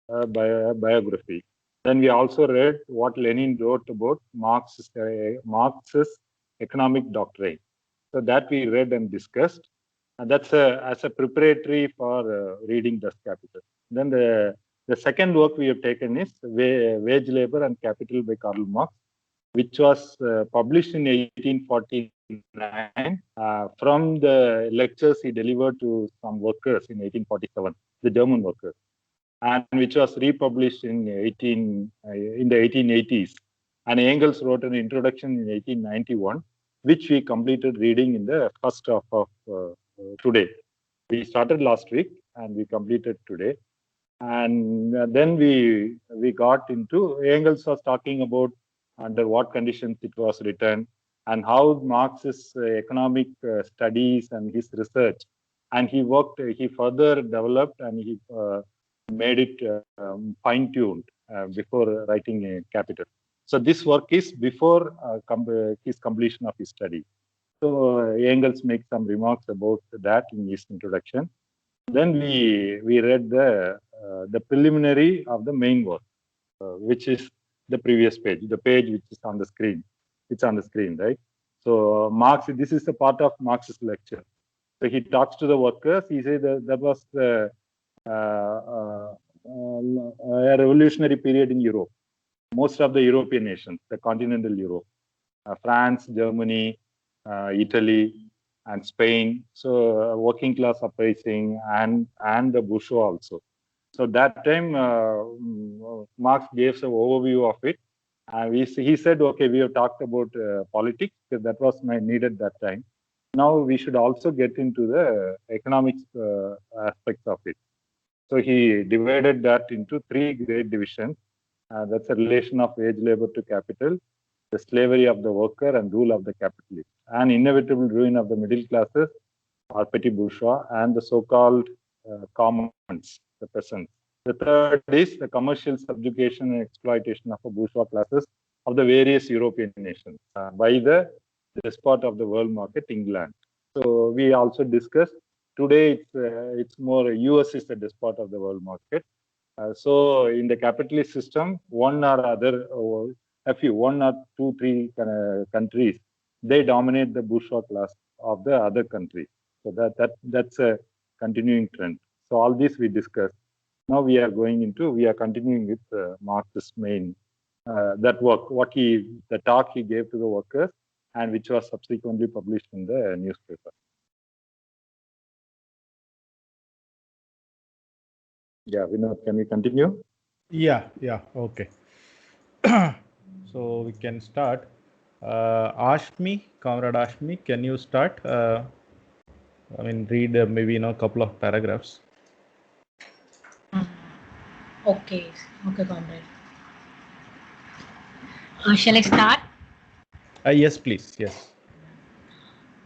biography. Then we also read what Lenin wrote about Marx's economic doctrine. So that we read and discussed. And that's as a preparatory for reading Das Kapital. Then the second work we have taken is Wage Labor and Capital by Karl Marx, which was published in 1849 from the lectures he delivered to some workers in 1847, the German workers, and which was republished in the 1880s. And Engels wrote an introduction in 1891, which we completed reading in the first half of today. We started last week and we completed today. And then we got into, Engels was talking about under what conditions it was written and how Marx's economic studies and his research, and he further developed and he made it fine-tuned before writing a Capital. So this work is before his completion of his study. So Engels makes some remarks about that in his introduction. Then we read the preliminary of the main work, which is the previous page, the page which is on the screen. It's on the screen, right? So Marx, this is a part of Marx's lecture. So he talks to the workers. He says that was a revolutionary period in Europe. Most of the European nations, the continental Europe, France, Germany, Italy, and Spain. So working class uprising and the bourgeois also. So that time Marx gave an overview of it. He said, okay, we have talked about politics because that was needed that time. Now we should also get into the economics aspects of it. So he divided that into three great divisions. That's a relation of wage labor to capital, the slavery of the worker and rule of the capitalist, and inevitable ruin of the middle classes or petit bourgeois and the so-called commons, the peasants. The third is the commercial subjugation and exploitation of the bourgeois classes of the various European nations by the despot of the world market, England. So we also discussed today it's more US is the despot of the world market. So in the capitalist system, one or two, three countries, they dominate the bourgeois class of the other countries. So that's a continuing trend. So all this we discussed. Now we are continuing with Marx's main that work, the talk he gave to the workers, and which was subsequently published in the newspaper. Yeah, Vinod, can we continue? Yeah, okay. So we can start. Ashmi, Comrade Ashmi, can you start? Read maybe a couple of paragraphs. Okay, comrade. Shall I start? Yes, please. Yes.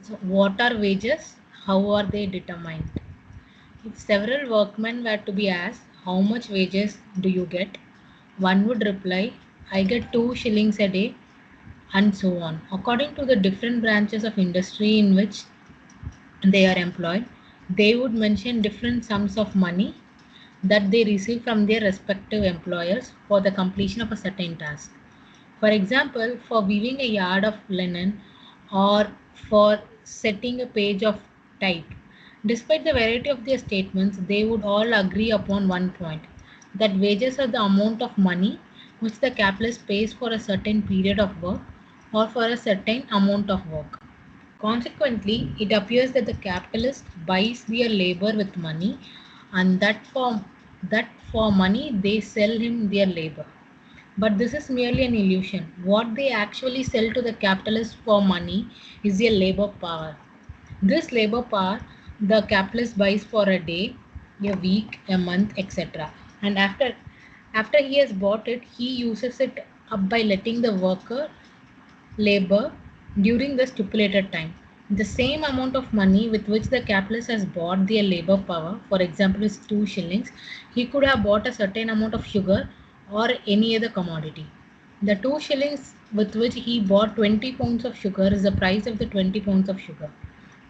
So, what are wages? How are they determined? If several workmen were to be asked, how much wages do you get? One would reply, I get 2 shillings a day, and so on. According to the different branches of industry in which they are employed, they would mention different sums of money that they receive from their respective employers for the completion of a certain task. For example, for weaving a yard of linen or for setting a page of type. Despite the variety of their statements, they would all agree upon one point, that wages are the amount of money which the capitalist pays for a certain period of work or for a certain amount of work. Consequently, it appears that the capitalist buys their labor with money, and that for money they sell him their labor. But this is merely an illusion. What they actually sell to the capitalist for money is their labor power. This labor power the capitalist buys for a day, a week, a month, etc. And after he has bought it, he uses it up by letting the worker labor during the stipulated time. The same amount of money with which the capitalist has bought their labor power, for example, is 2 shillings, he could have bought a certain amount of sugar or any other commodity. The 2 shillings with which he bought 20 pounds of sugar is the price of the 20 pounds of sugar.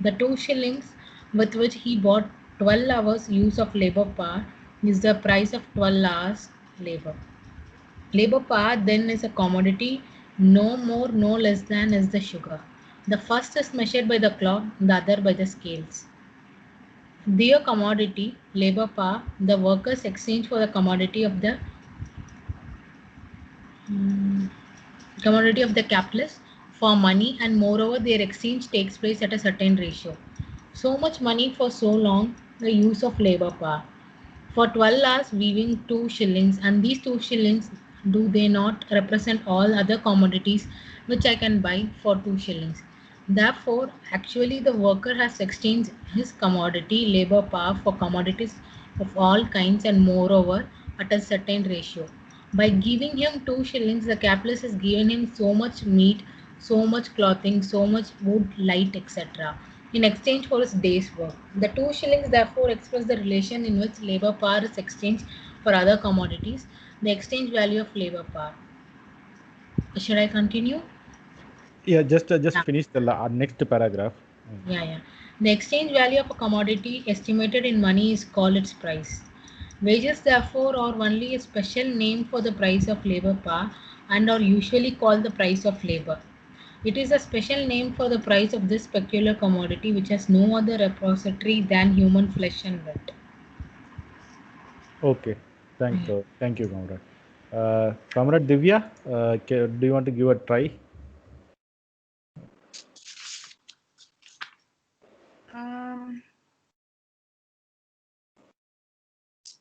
The 2 shillings with which he bought 12 hours use of labor power is the price of 12 hours labor. Labor power then is a commodity, no more, no less than is the sugar. The first is measured by the clock, the other by the scales. Their commodity, labor power, the workers exchange for the commodity of the capitalist for money, and moreover their exchange takes place at a certain ratio. So much money for so long, the use of labor power. For 12 hours weaving 2 shillings, and these 2 shillings, do they not represent all other commodities which I can buy for 2 shillings? Therefore, actually the worker has exchanged his commodity labor power for commodities of all kinds, and moreover at a certain ratio. By giving him 2 shillings, the capitalist has given him so much meat, so much clothing, so much wood, light, etc. in exchange for his day's work. The 2 shillings therefore express the relation in which labor power is exchanged for other commodities, the exchange value of labor power. Should I continue? Yeah, just Yeah. finish the next paragraph. Yeah. The exchange value of a commodity estimated in money is called its price. Wages, therefore, are only a special name for the price of labor power and are usually called the price of labor. It is a special name for the price of this peculiar commodity which has no other repository than human flesh and blood. Okay, thank you, Comrade. Comrade Divya, do you want to give a try?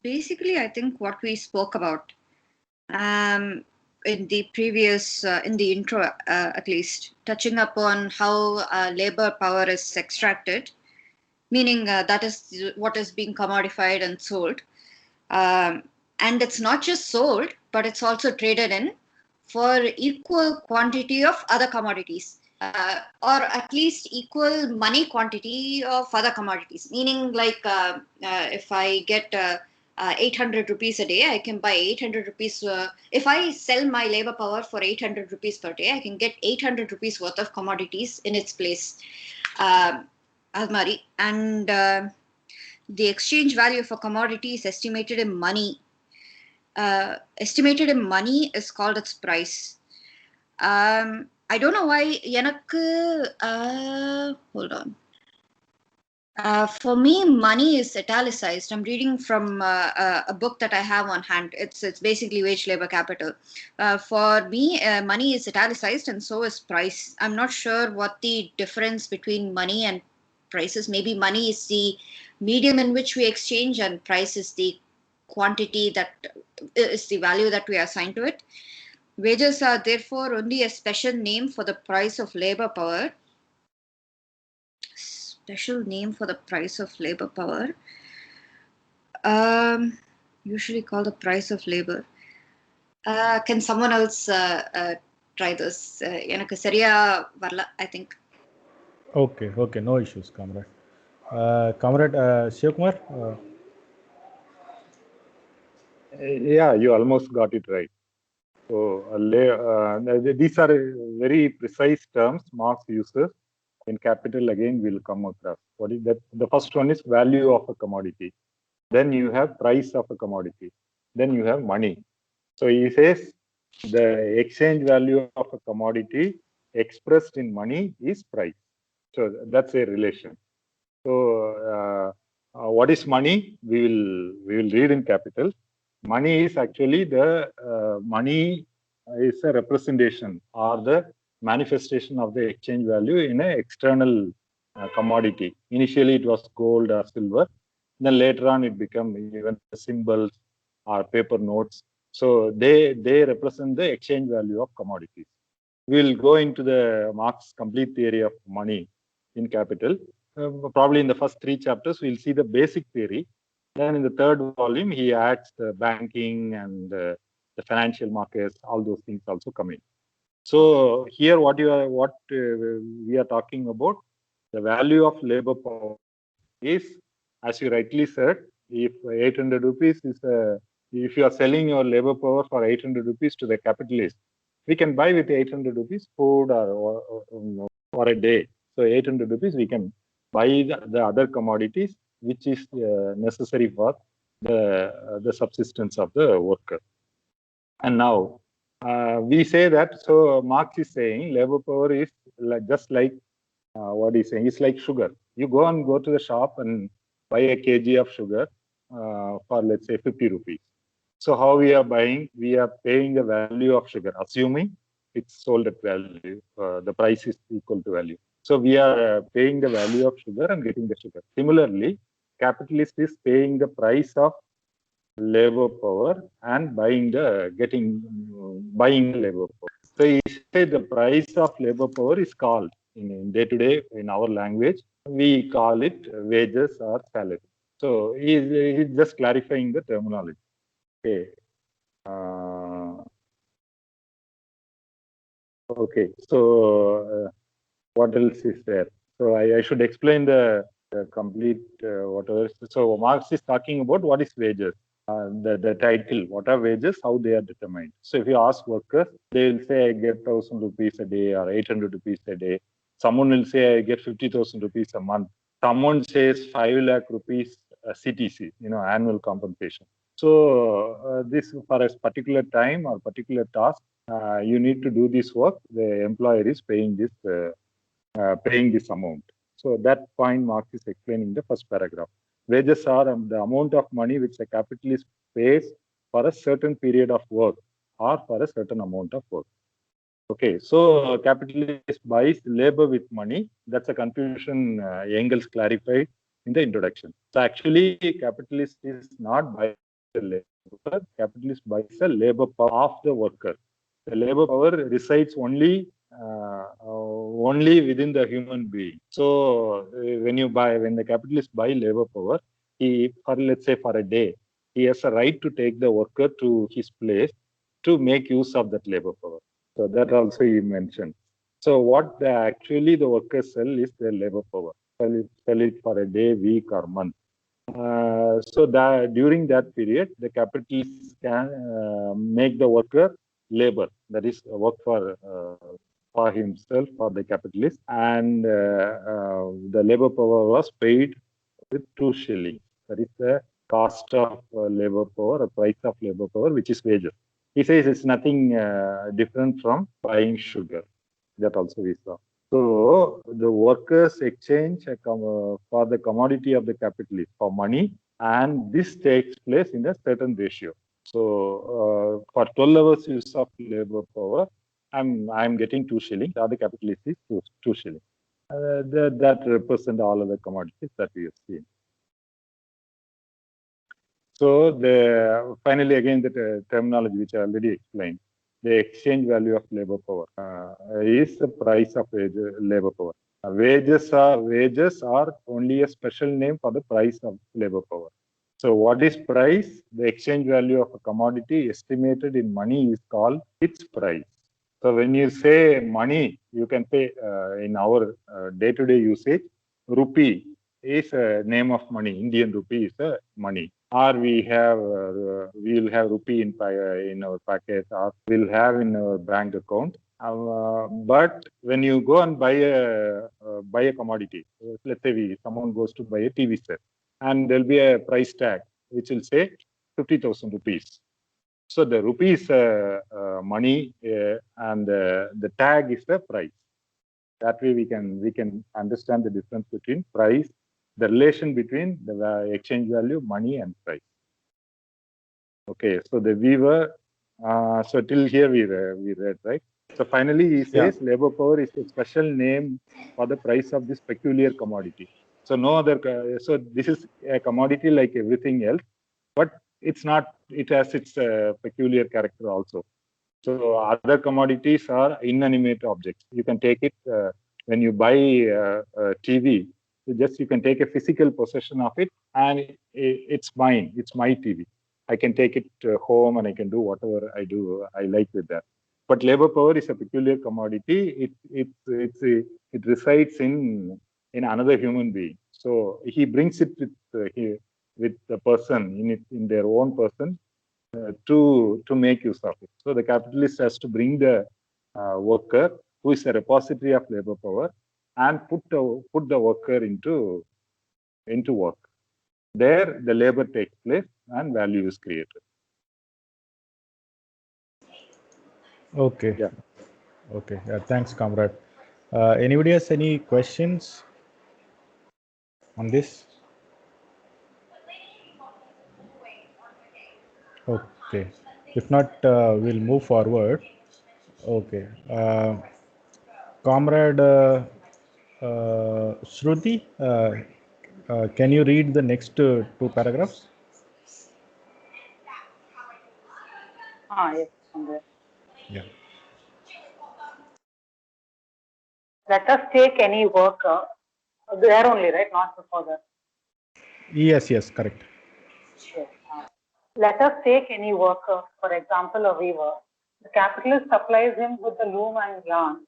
Basically, I think what we spoke about in the previous, in the intro at least, touching upon how labor power is extracted, meaning that is what is being commodified and sold. And it's not just sold, but it's also traded in for equal quantity of other commodities, or at least equal money quantity of other commodities. Meaning, like if I get 800 rupees a day, I can buy 800 rupees. If I sell my labor power for 800 rupees per day, I can get 800 rupees worth of commodities in its place. Almari. And the exchange value of a commodity is estimated in money. Estimated in money is called its price. I don't know why hold on. For me, money is italicized. I'm reading from a book that I have on hand. It's basically Wage Labor Capital. For me, money is italicized, and so is price. I'm not sure what the difference between money and prices. Maybe money is the medium in which we exchange, and price is the quantity that is the value that we assign to it. Wages are therefore only a special name for the price of labor power. Special name for the price of labor power. Usually called the price of labor. Can someone else try this? எனக்கு சரியா வரல, I think. Okay, no issues, Comrade. Comrade Shivakumar? Yeah, you almost got it right. So these are very precise terms Marx uses. In capital, again, will come across. What is that? The first one is value of a commodity. Then you have price of a commodity. Then you have money. So he says the exchange value of a commodity expressed in money is price. So that's a relation. So what is money? We will read in capital. Money is actually the money is a representation or the manifestation of the exchange value in an external commodity. Initially, it was gold or silver. Then later on, it became even symbols or paper notes. So they represent the exchange value of commodities. We'll go into the Marx complete theory of money in capital. Probably in the first 3 chapters, we'll see the basic theory. Then in the 3rd volume, he adds the banking and the financial markets, all those things also come in. So here, what we are talking about, the value of labor power is, as you rightly said, if 800 rupees is if you are selling your labor power for 800 rupees to the capitalist, we can buy with 800 rupees food or a day. So 800 rupees we can buy the other commodities which is necessary for the subsistence of the worker. And now we say that, so Marx is saying labor power is just like what he's saying, it's like sugar. You go to the shop and buy a kg of sugar for, let's say, 50 rupees. So how we are buying? We are paying the value of sugar, assuming it's sold at value. The price is equal to value. So we are paying the value of sugar and getting the sugar. Similarly, capitalist is paying the price of labor power and buying the labor power. So he said the price of labor power is called in day-to-day in our language, we call it wages or salary. So he's just clarifying the terminology. Okay. Okay. So what else is there? So I should explain the complete whatever. So Marx is talking about what is wages. The title, what are wages, how they are determined. So if you ask workers, they will say I get 1,000 rupees a day or 800 rupees a day. Someone will say I get 50,000 rupees a month. Someone says 5 lakh rupees CTC, annual compensation. So this for a particular time or particular task, you need to do this work. The employer is paying this amount. So that point Marx is explaining the first paragraph. Wages are the amount of money which a capitalist pays for a certain period of work or for a certain amount of work. Okay, so capitalist buys labor with money. That's a confusion Engels clarified in the introduction. So actually, capitalist is not buying the labor. Capitalist buys the labor power of the worker. The labor power resides only within the human being. So when the capitalist buy labor power, let's say for a day, he has a right to take the worker to his place to make use of that labor power. So that also he mentioned. So what actually the workers sell is their labor power. Sell it for a day, week, or month. So that during that period, the capitalist can make the worker labor, that is work for himself, for the capitalist, and the labor power was paid with 2 shillings. That is the cost of labor power, or price of labor power, which is wages. He says it's nothing different from buying sugar. That also we saw. So the workers exchange for the commodity of the capitalist for money, and this takes place in a certain ratio. So for 12 hours use of labor power, I'm getting 2 shillings. The other capitalist is 2 shillings. That represent all of the commodities that we have seen. So finally, again, the terminology which I already explained, the exchange value of labor power is the price of labor power. Wages are only a special name for the price of labor power. So what is price? The exchange value of a commodity estimated in money is called its price. So when you say money, you can pay in our day-to-day usage, rupee is a name of money. Indian rupee is a money. Or we'll have rupee in our packet, or we'll have in our bank account. But when you go and buy a commodity, let's say someone goes to buy a TV set, and there'll be a price tag which will say 50,000 rupees. So the rupee is money, and the tag is the price. That way we can understand the difference between price, the relation between the exchange value, money, and price. Okay, so so till here we read, right? So finally he says labor power is a special name for the price of this peculiar commodity. So no other, so this is a commodity like everything else, but it's not, it has its peculiar character also. So other commodities are inanimate objects. You can take it when you buy a TV, you can take a physical possession of it, and it's mine. It's my TV. I can take it home and I can do whatever I like with that. But labor power is a peculiar commodity. It resides in another human being. So he brings it with the person in their own person to make use of it. So the capitalist has to bring the worker, who is a repository of labor power, and put the worker into work. There, the labor takes place. and value is created. Okay. Yeah. Okay. Thanks, comrade. Anybody has any questions on this? Okay. If not, we'll move forward. Okay. Comrade Shruti, can you read the next two paragraphs? Yes, Comrade. Yeah. Let us take any worker, there only, right? Not before that. Yes, correct. Yes. Let us take any worker, for example, a weaver. The capitalist supplies him with the loom and yarn.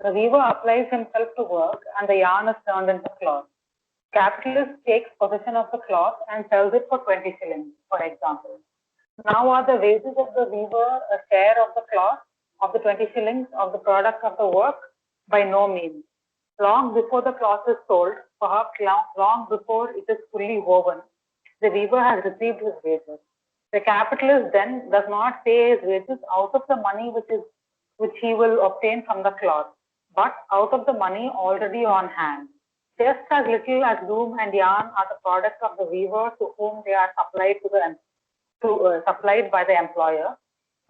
The weaver applies himself to work, and the yarn is turned into cloth. Capitalist takes possession of the cloth and sells it for 20 shillings, for example. Now are the wages of the weaver a share of the cloth, of the 20 shillings, of the product of the work? By no means. Long before the cloth is sold, perhaps long before it is fully woven, the weaver has received his wages. The capitalist then does not pay his wages out of the money which he will obtain from the cloth, but out of the money already on hand. Just as little as loom and yarn are the product of the weaver to whom they are supplied by the employer,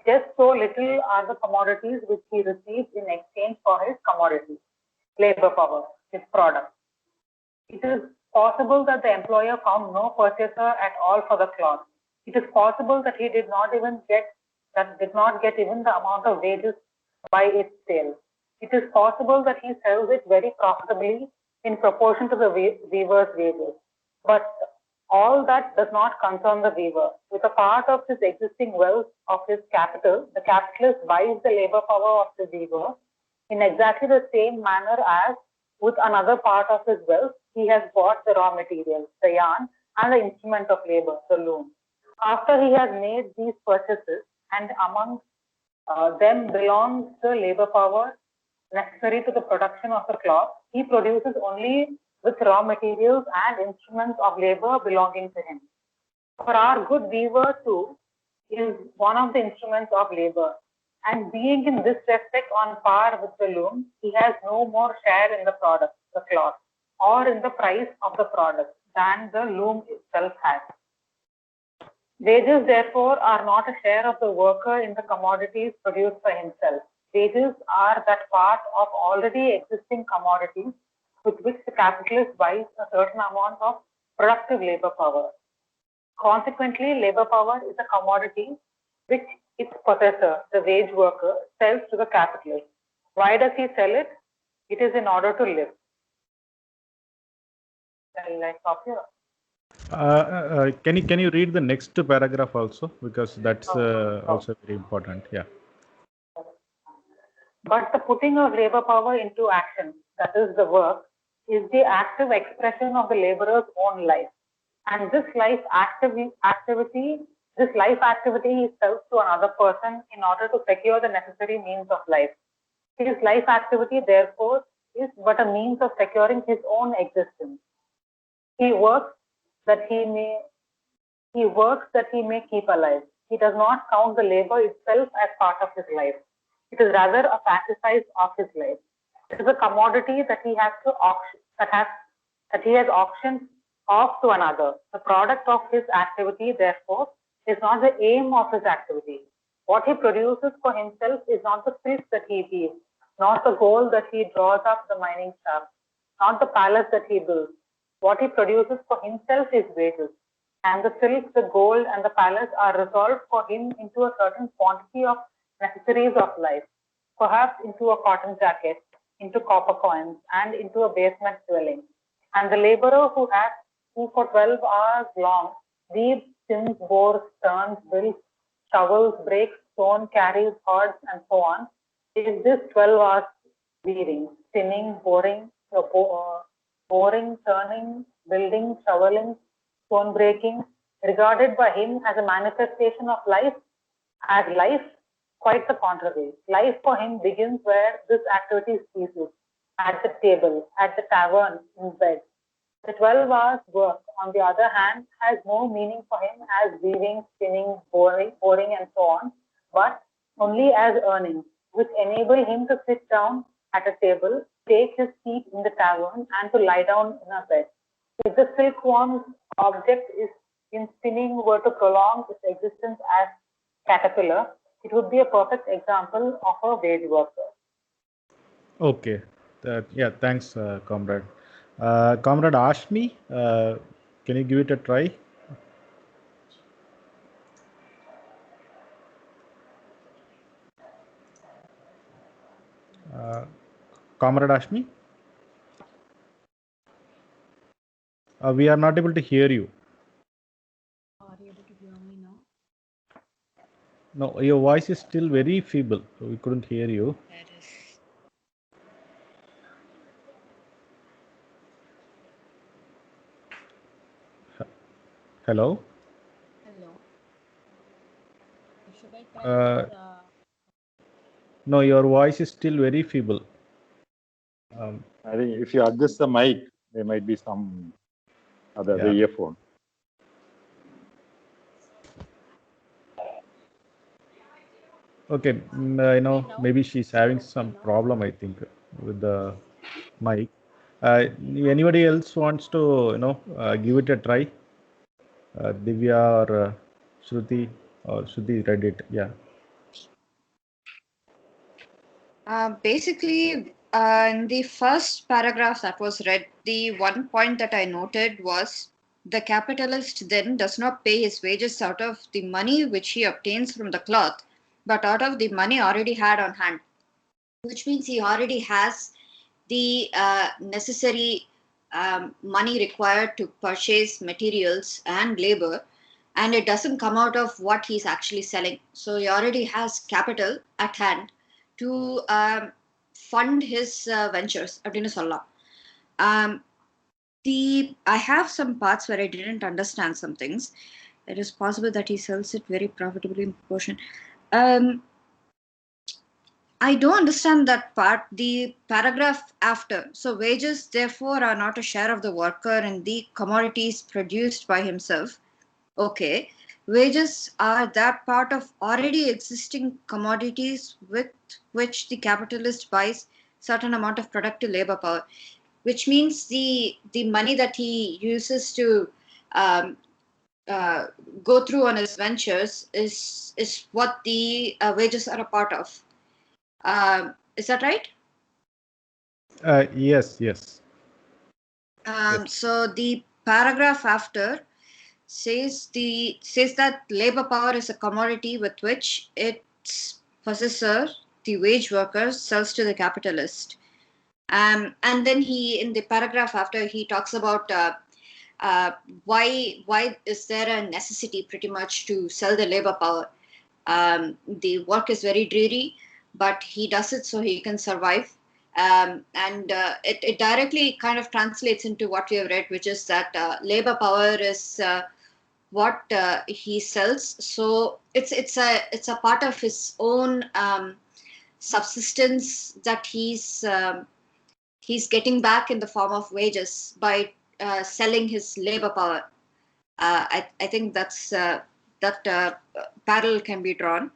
just so little are the commodities which he receives in exchange for his commodity, labor power, his product. It is possible that the employer found no purchaser at all for the cloth. It is possible that he did not get even the amount of wages by its sale. It is possible that he sells it very profitably in proportion to the weaver's wages. But all that does not concern the weaver. With a part of his existing wealth of his capital, the capitalist buys the labor power of the weaver in exactly the same manner as with another part of his wealth, he has bought the raw material, the yarn, and the instrument of labor, the loom. After he has made these purchases, and among them belongs the labor power necessary to the production of the cloth, he produces only with raw materials and instruments of labor belonging to him. For our good weaver too is one of the instruments of labor, and being in this respect on par with the loom, he has no more share in the product, the cloth, or in the price of the product than the loom itself has. Wages, therefore, are not a share of the worker in the commodities produced by himself. Wages are that part of already existing commodities with which the capitalist buys a certain amount of productive labor power. Consequently, labor power is a commodity which its possessor, the wage worker, sells to the capitalist. Why does he sell it? It is in order to live. Shall I stop here? Can you read the next paragraph also, because that's also very important. Yeah. But the putting of labor power into action, that is the work, is the active expression of the laborer's own life. And this life activity he sells to another person in order to secure the necessary means of life. His life activity, therefore, is but a means of securing his own existence. He works that he may keep alive. He does not count the labor itself as part of his life. It is rather a sacrifice of his life. It is a commodity that he has to auction, that he has auctioned off to another. The product of his activity, therefore, is not the aim of his activity. What he produces for himself is not the silk that he weaves, not the gold that he draws up the mining shaft, not the palace that he builds. What he produces for himself is wages. And the silk, the gold, and the palace are resolved for him into a certain quantity of necessaries of life, perhaps into a cotton jacket, into copper coins, and into a basement dwelling. And the laborer who for 12 hours long weaves, spins, bores, turns, builds, shovels, breaks, stone, carries, hods, and so on, is this 12 hours weaving, spinning, boring, turning, building, shoveling, stone breaking, regarded by him as a manifestation of life, as life? Quite the contrary. Life for him begins where this activity ceases, at the table, at the tavern, in bed. The 12 hours work, on the other hand, has no meaning for him as weaving, spinning, boring, and so on, but only as earnings, which enable him to sit down at a table, take his seat in the tavern, and to lie down in a bed. If the silkworm's object is in spinning were to prolong its existence as caterpillar, it would be a perfect example of a wage worker. Okay. Yeah, thanks, comrade. Comrade Ashmi, can you give it a try? Comrade Ashmi? We are not able to hear you. Are you able to hear me now? No, your voice is still very feeble. We couldn't hear you. That is. Hello? Hello. Should I try Uh, No, your voice is still very feeble. I think if you adjust the mic, there might be some other the earphone. Okay, maybe she's having some problem, I think, with the mic. Anybody else wants to, give it a try? Divya or Shruti, or Shruti read it, yeah. Basically, in the first paragraph that was read, the one point that I noted was the capitalist then does not pay his wages out of the money which he obtains from the cloth, but out of the money already had on hand, which means he already has the necessary money required to purchase materials and labor, and it doesn't come out of what he's actually selling. So he already has capital at hand to fund his ventures. அப்படின்னு சொல்லலாம். I have some parts where I didn't understand some things. It is possible that he sells it very profitably in proportion. I don't understand that part. The paragraph after. So wages, therefore, are not a share of the worker in the commodities produced by himself. Okay. Wages are that part of already existing commodities with which the capitalist buys certain amount of productive labor power, which means the money that he uses to go through on his ventures is what the wages are a part of. Is that right? Yes. So the paragraph after says that labor power is a commodity with which its possessor, the wage worker, sells to the capitalist. And then he, in the paragraph after, he talks about why is there a necessity pretty much to sell the labor power. The work is very dreary, but he does it so he can survive. And it directly kind of translates into what we have read, which is that labor power is what he sells. So it's a part of his own subsistence that he's getting back in the form of wages by selling his labor power. I think that's that parallel can be drawn.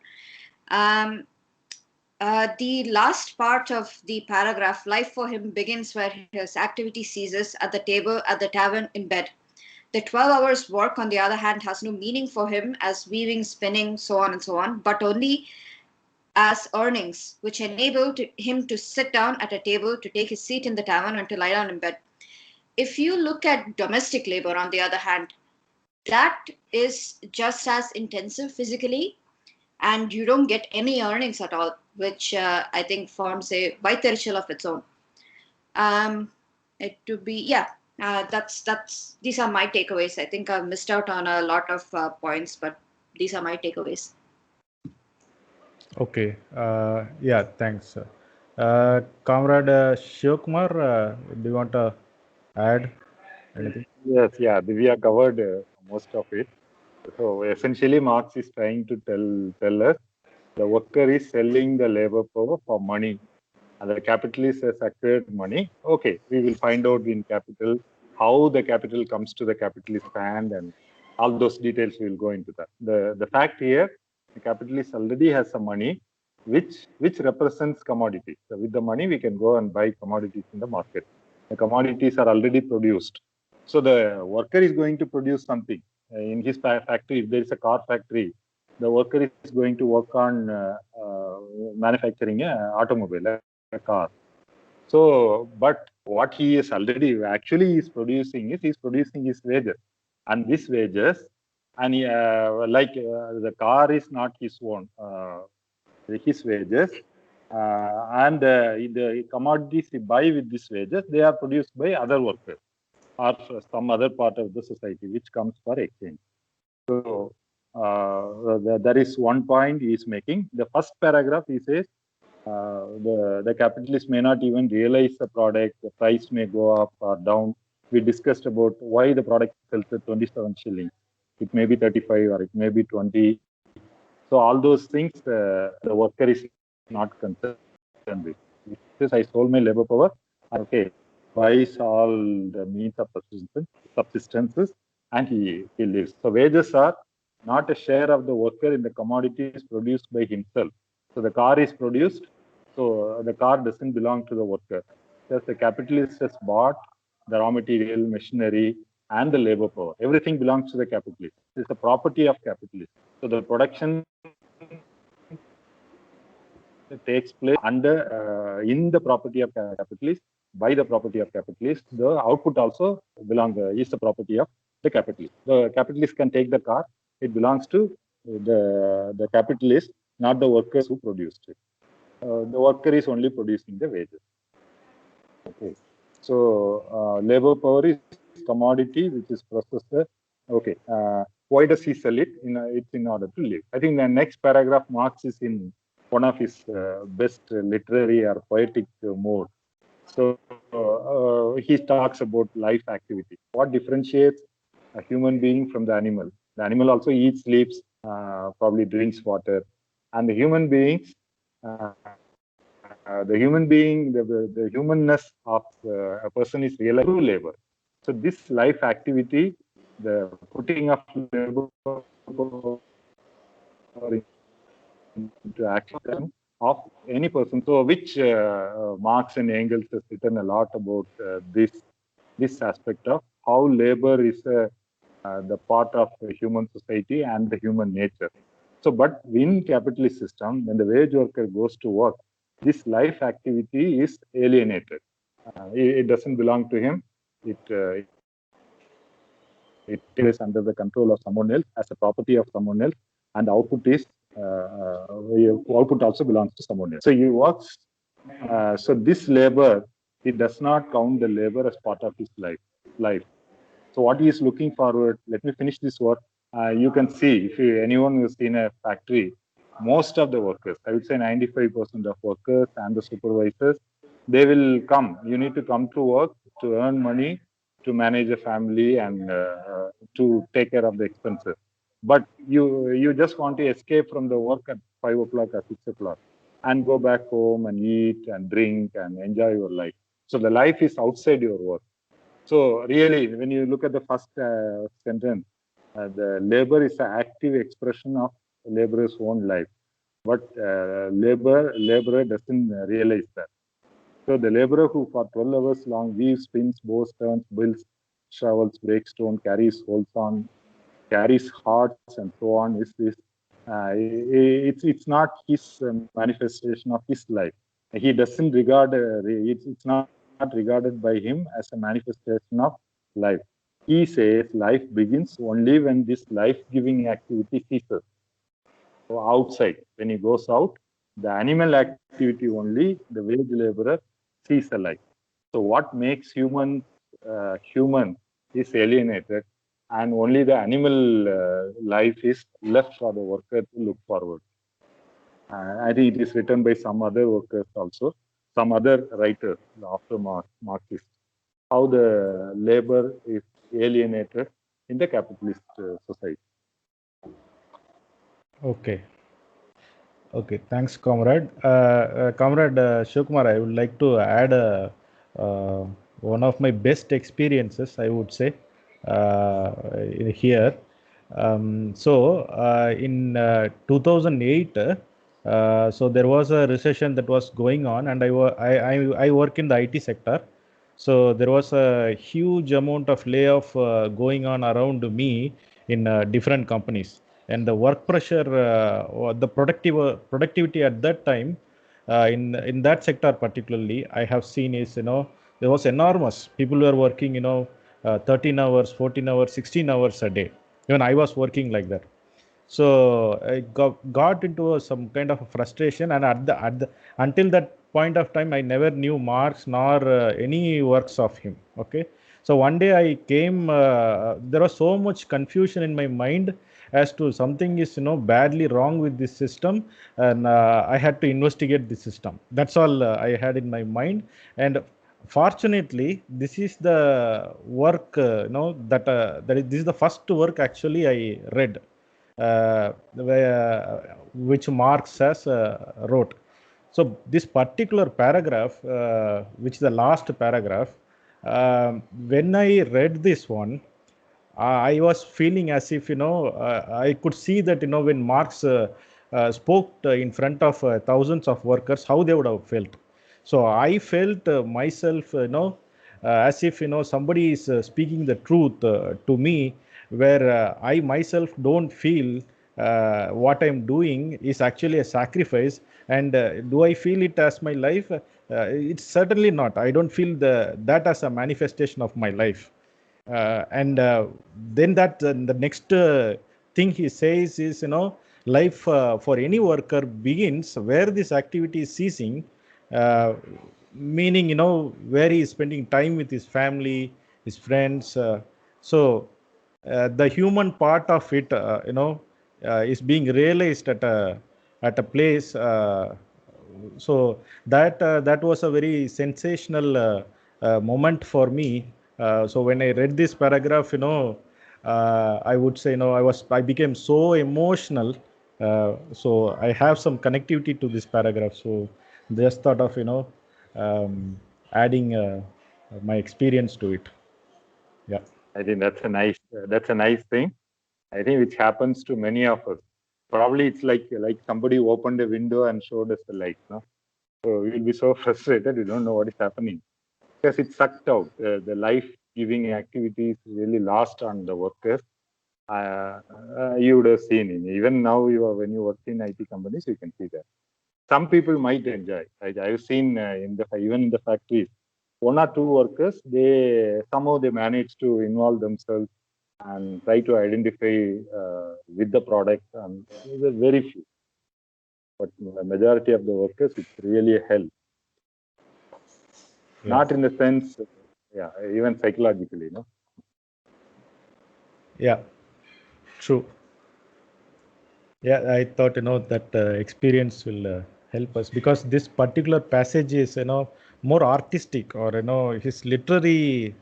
The last part of the paragraph, life for him begins where his activity ceases, at the tavern, in bed. The 12 hours work, on the other hand, has no meaning for him as weaving, spinning, so on and so on, but only as earnings, which enable him to sit down at a table, to take his seat in the tavern, and to lie down in bed. If you look at domestic labor, on the other hand, that is just as intensive physically, and you don't get any earnings at all, which I think forms a vaitarchal of its own. It to be, that's these are my takeaways. I think I've missed out on a lot of points, but these are my takeaways. Okay. Yeah, thanks. Comrade Shivkumar, do you want to add anything? Yes, yeah, Divya covered most of it. So essentially, Marx is trying to tell us the worker is selling the labor power for money, and the capitalist has acquired money. Okay, we will find out in capital how the capital comes to the capitalist hand, and all those details we will go into that. The fact here, the capitalist already has some money which represents commodities. So with the money, we can go and buy commodities in the market. The commodities are already produced. So the worker is going to produce something in his factory. If there is a car factory, the worker is going to work on manufacturing an automobile, a car. So, but what he is already actually is producing is he's producing his wages, and these wages, and the car is not his own, his wages, and the commodities he buy with these wages, they are produced by other workers or some other part of the society, which comes for exchange. So there is one point he is making. The first paragraph he says the capitalist may not even realize the product. The price may go up or down. We discussed about why the product sells at 27 shillings. It may be 35 or it may be 20. So all those things the worker is not concerned with. He says, I sold my labor power. Okay, buys all the means of subsistences, and he lives. So wages are not a share of the worker in the commodities produced by himself. So the car is produced, so the car doesn't belong to the worker. Just the capitalist has bought the raw material, machinery, and the labor power. Everything belongs to the capitalist. It's the property of capitalist. So the production takes place under in the property of capitalist, by the property of capitalist. The output also is the property of the capitalist. The capitalist can take the car. It belongs to the capitalist, not the workers who produced it. The worker is only producing the wages. Okay. So labor power is commodity which is processed. Okay. Why does he sell it? It's in order to live. I think the next paragraph, Marx is in one of his best literary or poetic mode. So he talks about life activity. What differentiates a human being from the animal? The animal also eats, sleeps, probably drinks water, and the human beings. The human being, the humanness of a person is realized through labor. So this life activity, the putting of labor into action of any person. So which Marx and Engels has written a lot about this aspect of how labor is the part of the human society and the human nature. So, but in capitalist system, when the wage worker goes to work, this life activity is alienated. It doesn't belong to him. It is under the control of someone else, as a property of someone else, and output is output also belongs to someone else. So he works. So this labor, it does not count the labor as part of his life. So what he is looking forward. Let me finish this work. You can see, if anyone who's in a factory, most of the workers, I would say 95% of workers and the supervisors, they will come. You need to come to work to earn money, to manage a family, and to take care of the expenses. But you just want to escape from the work at 5 o'clock or 6 o'clock and go back home and eat and drink and enjoy your life. So the life is outside your work. So really, when you look at the first sentence, the labor is an active expression of laborer's own life, but laborer doesn't realize that. So the laborer who for 12 hours long weaves, spins, bows, turns, builds, shovels, breaks stone, carries holes on, carries hearts, and so on, is this. It's not his manifestation of his life. He doesn't regard it's not regarded by him as a manifestation of life. He says life begins only when this life-giving activity ceases. So outside, when he goes out, the animal activity only, the wage laborer sees the life. So what makes human human is alienated, and only the animal life is left for the worker to look forward. I think it is written by some other workers also, some other writers after Marxist, how the labor is alienated in the capitalist society. Okay. Okay, thanks, comrade. Comrade Shivkumar, I would like to add one of my best experiences, I would say, here. In 2008, so there was a recession that was going on, and I work in the IT sector. So there was a huge amount of layoff going on around me in different companies, and the work pressure, or the productivity at that time, in that sector particularly, I have seen is, there was enormous. People were working, 13 hours, 14 hours, 16 hours a day. Even I was working like that. So I got into some kind of frustration, and until that point of time, I never knew Marx nor any works of him. Okay, so one day I came. There was so much confusion in my mind as to something is, badly wrong with this system, and I had to investigate the system. That's all I had in my mind, and fortunately, this is the work, this is the first work actually I read, which Marx has wrote. So this particular paragraph, which is the last paragraph, when I read this one, I was feeling as if, I could see that, when Marx spoke in front of thousands of workers, how they would have felt. So I felt myself, as if, somebody is speaking the truth to me, where I myself don't feel what I'm doing is actually a sacrifice. And do I feel it as my life? It's certainly not. I don't feel that as a manifestation of my life. And then the next thing he says is, life for any worker begins where this activity is ceasing, meaning, where he is spending time with his family, his friends. The human part of it, is being realized at a place. That was a very sensational moment for me. So when I read this paragraph, I would say, I became so emotional. So I have some connectivity to this paragraph. So just thought of, adding my experience to it. Yeah. I think that's a nice thing. I think which happens to many of us. Probably it's like somebody opened a window and showed us the light, no? So we'll be so frustrated, we don't know what is happening. Because it's sucked out. The life-giving activities really lost on the workers. You would have seen it. Even now, when you work in IT companies, you can see that. Some people might enjoy. I've seen even in the factories, one or two workers, somehow they manage to involve themselves and try to identify with the product. And there are very few. But the majority of the workers, it's really a hell. Yeah. Not in the sense, even psychologically, no? Yeah, true. Yeah, I thought, that experience will help us, because this particular passage is, more artistic, or, his literary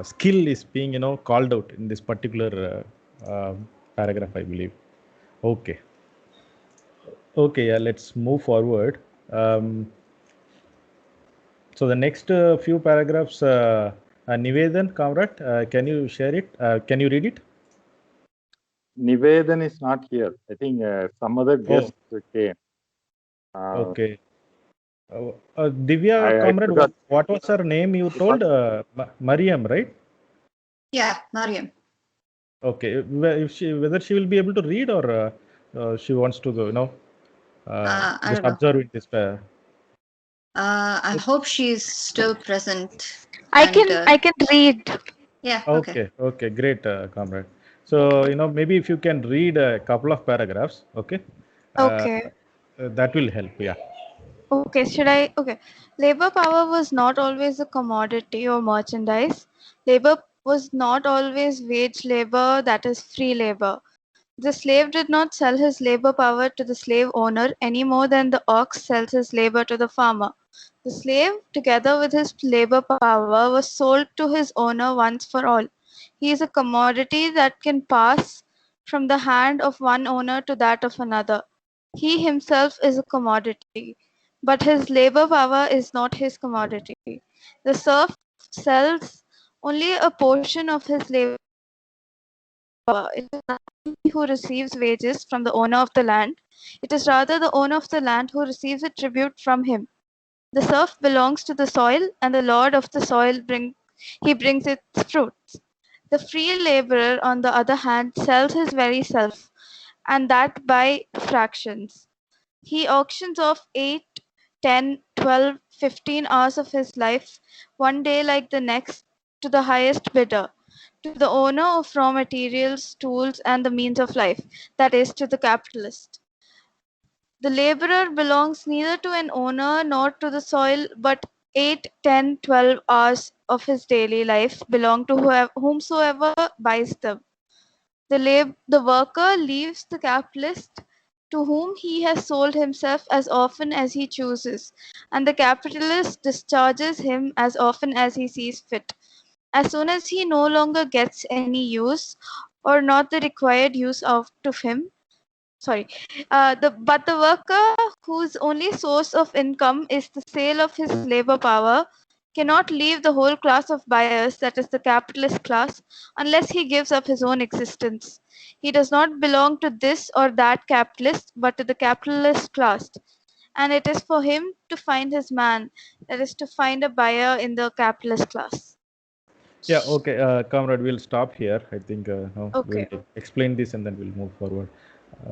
skill is being, called out in this particular paragraph, I believe. Okay. Okay, yeah, let's move forward. So the next few paragraphs, Nivedan, comrade, can you share it? Can you read it? Nivedan is not here. I think some other guest came. Okay. Divya, comrade, what was her name you told? Mariam, right? Yeah, Mariam. Okay. Whether she will be able to read, or she wants to go, I just don't know. observe it this I hope she's still present. I can read. Yeah. Okay, great, comrade. So, maybe if you can read a couple of paragraphs, okay? Okay. That will help, yeah. Okay, should I? Okay. Labor power was not always a commodity or merchandise. Labor was not always wage labor, that is free labor. The slave did not sell his labor power to the slave owner any more than the ox sells his labor to the farmer. The slave, together with his labor power, was sold to his owner once for all. He is a commodity that can pass from the hand of one owner to that of another. He himself is a commodity, but his labor power is not his commodity. The serf sells only a portion of his labor. It is not he who receives wages from the owner of the land. It is rather the owner of the land who receives a tribute from him. The serf belongs to the soil, and the lord of the soil brings its fruits. The free laborer, on the other hand, sells his very self, and that by fractions. He auctions off 8, 10, 12, 15 hours of his life, one day like the next, to the highest bidder, to the owner of raw materials, tools, and the means of life, that is, to the capitalist. The laborer belongs neither to an owner nor to the soil, but 8, 10, 12 hours of his daily life belong to whomsoever buys them. The worker leaves the capitalist, to whom he has sold himself as often as he chooses, and the capitalist discharges him as often as he sees fit. As soon as he no longer gets any use, or not the required use out of him, but the worker, whose only source of income is the sale of his labor power, cannot leave the whole class of buyers, that is the capitalist class, unless he gives up his own existence. He does not belong to this or that capitalist, but to the capitalist class, and it is for him to find his man, that is to find a buyer in the capitalist class. Yeah, okay, comrade, we'll stop here. I think no, Okay. we'll explain this and then we'll move forward.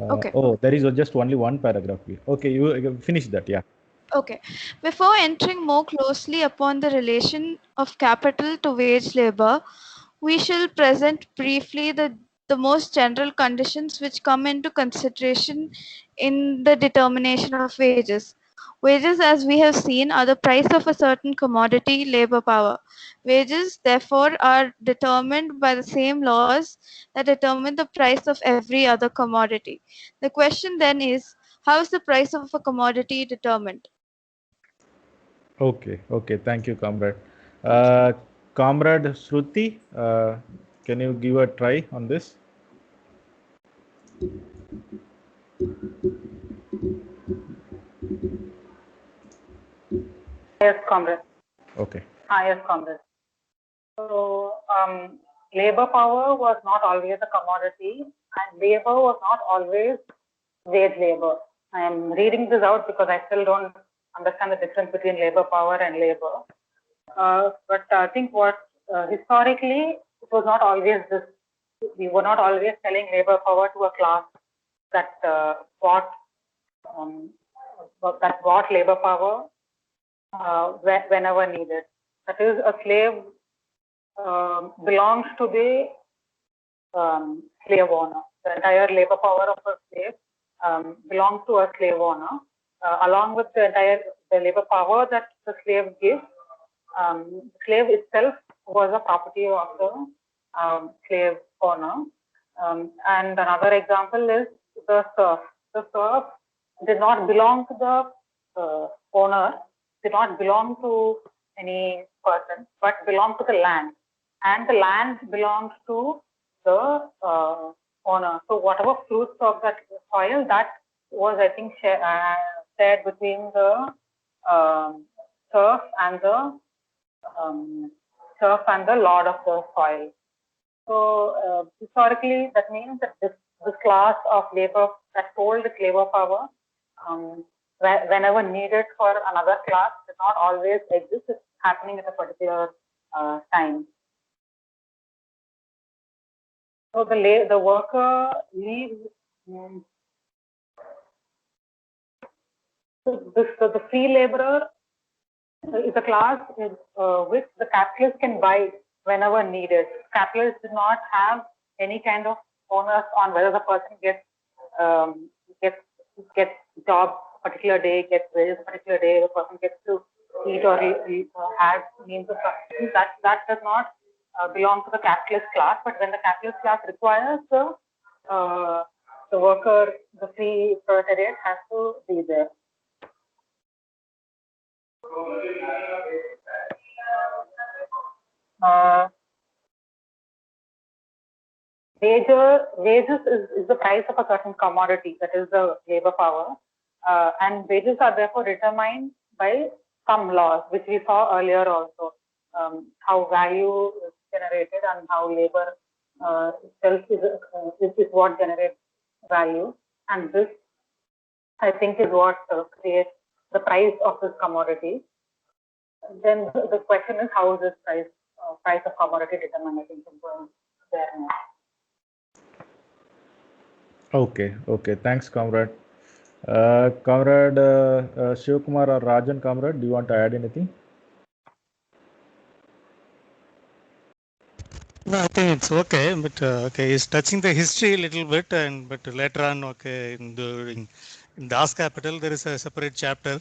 Okay. Oh, there is just only one paragraph. Okay, you finish that. Yeah. Okay. Before entering more closely upon the relation of capital to wage labor, we shall present briefly the most general conditions which come into consideration in the determination of wages. Wages, as we have seen, are the price of a certain commodity, labor power. Wages, therefore, are determined by the same laws that determine the price of every other commodity. The question then is, how is the price of a commodity determined? Okay, okay. Thank you, comrade. Comrade Shruti, can you give a try on this? Yes, comrade. Okay. Yes, comrade. So, labor power was not always a commodity, and labor was not always wage labor. I am reading this out because I still don't understand the difference between labor power and labor. But I think what historically it was not always this. We were not always selling labor power to a class that bought labor power whenever needed. That is, a slave belongs to the slave owner. The entire labor power of a slave belongs to a slave owner, along with the labor power that the slave gives. The slave itself was a property of the slave owner. And another example is the serf. The serf did not belong to the owner, did not belong to any person, but belonged to the land. And the land belongs to the owner. So whatever fruits of that soil, that was, I think, shared between the serf and the lord of the soil. So historically, that means that this class of labor that sold its labor power, whenever needed for another class, does not always exist. It's happening at a particular time. So the worker leaves. The free laborer is a class which the capitalist can buy whenever needed. Capitalists do not have any kind of onus on whether the person gets job a particular day, gets wages a particular day, the person gets to eat or has means of subsistence. That does not belong to the capitalist class. But when the capitalist class requires the worker, the free proletariat has to be there. Wages is the price of a certain commodity, that is the labor power, and wages are therefore determined by some laws, which we saw earlier also. how value is generated and how labor itself is what generates value. And this, I think, is what creates the price of this commodity. Then the question is, how is this price of commodity determined? I think is going there now. Okay. Thanks, comrade. Comrade Shivkumar or Rajan, comrade, do you want to add anything? No, I think it's okay, but okay, he's touching the history a little bit, but later on, okay, in Das Kapital, there is a separate chapter.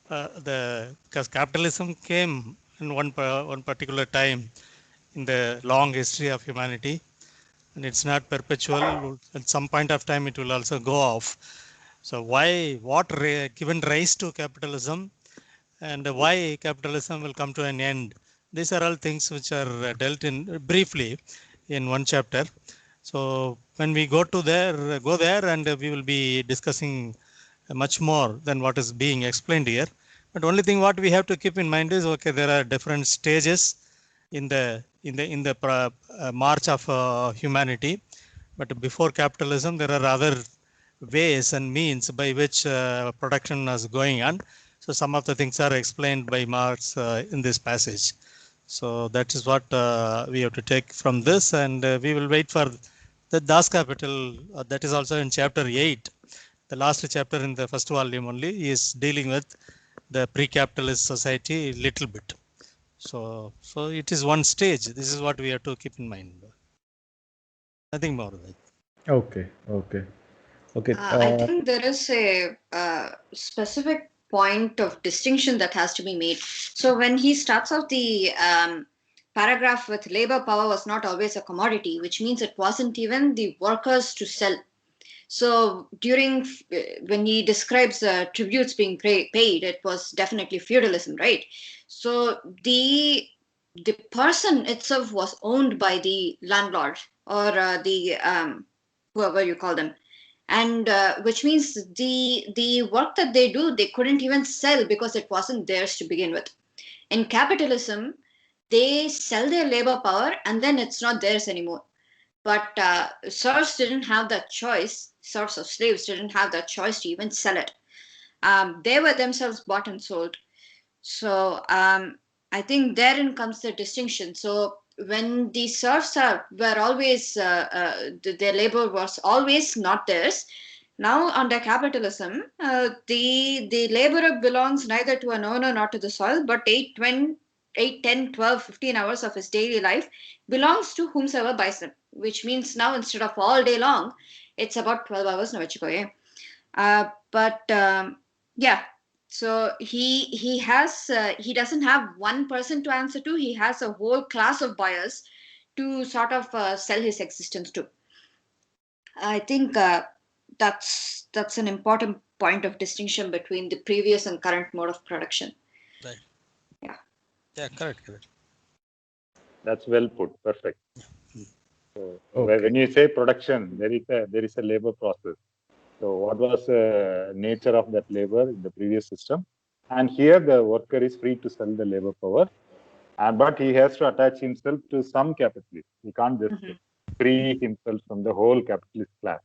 Because capitalism came in one particular time in the long history of humanity, and it's not perpetual. At some point of time, it will also go off. So what given rise to capitalism, and why capitalism will come to an end? These are all things which are dealt in briefly in one chapter. So when we go there, and we will be discussing much more than what is being explained here. But only thing what we have to keep in mind is, okay, there are different stages in the march of humanity. But before capitalism, there are other ways and means by which production is going on. So some of the things are explained by Marx in this passage. So that is what we have to take from this, and we will wait for the Das Kapital. That is also in chapter 8. The last chapter in the first volume only is dealing with the pre-capitalist society a little bit. So it is one stage. This is what we have to keep in mind. Nothing more. Okay. I think there is a specific point of distinction that has to be made. So when he starts off the paragraph with labor power was not always a commodity, which means it wasn't even the workers to sell. So when he describes tributes being paid, it was definitely feudalism, right? So the person itself was owned by the landlord or the whoever you call them, and which means the work that they do, they couldn't even sell because it wasn't theirs to begin with. In capitalism, they sell their labor power and then it's not theirs anymore. But serfs didn't have that choice. Serfs or slaves didn't have that choice to even sell it. They were themselves bought and sold. So I think therein comes the distinction. So when the serfs were always, their labor was always not theirs. Now under capitalism, the laborer belongs neither to an owner nor to the soil, but 8, 10, 12, 15 hours of his daily life belongs to whomsoever buys them, which means now instead of all day long, it's about 12 hours. Yeah, so he doesn't have one person to answer to. He has a whole class of buyers to sort of sell his existence to. I think that's an important point of distinction between the previous and current mode of production. Right. Yeah, correct. That's well put. Perfect. So Okay. when you say production, there is a labor process. So what was the nature of that labor in the previous system? And here the worker is free to sell the labor power, but he has to attach himself to some capitalist. He can't just free himself from the whole capitalist class.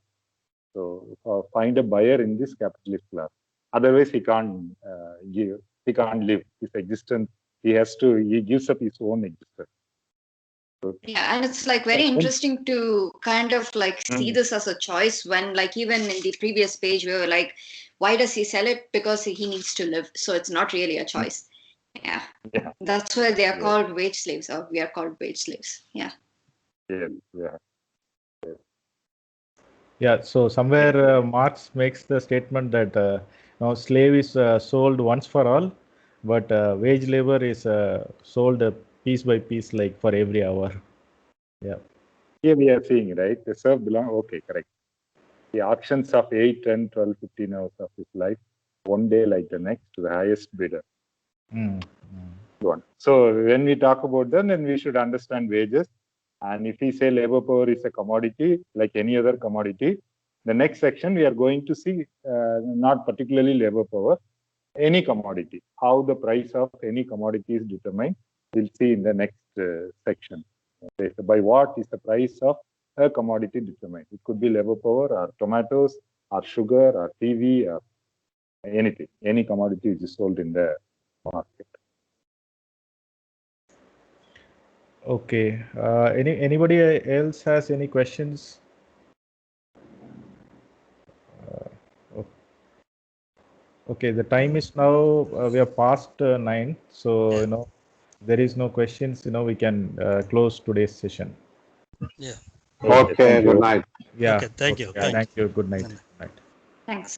So find a buyer in this capitalist class. Otherwise, he can't live his existence. He gives up his own existence. So, yeah, and it's like very interesting to kind of like see this as a choice when, like, even in the previous page we were like, why does he sell it? Because he needs to live. So it's not really a choice. Yeah. That's why they are called wage slaves, or we are called wage slaves. Yeah. Yeah, so somewhere Marx makes the statement that slave is sold once for all, but wage labor is sold piece by piece, like for every hour. Yeah. Here we are seeing, right? The serf belong. Okay, correct. The auctions of 8, 10, 12, 15 hours of his life, one day like the next, to the highest bidder. So when we talk about them, then we should understand wages. And if we say labor power is a commodity, like any other commodity, the next section we are going to see not particularly labor power, any commodity, how the price of any commodity is determined. We'll see in the next section. Okay, so by what is the price of a commodity determined? It could be labor power or tomatoes or sugar or TV or anything, any commodity which is sold in the market. Okay. Anybody else has any questions? Okay, the time is now, we are past 9. So, Yeah. there is no questions, we can close today's session. Yeah. Okay, good night. Yeah. Okay, thank you. Yeah, thank you. Good night. Good night. Night. Thanks.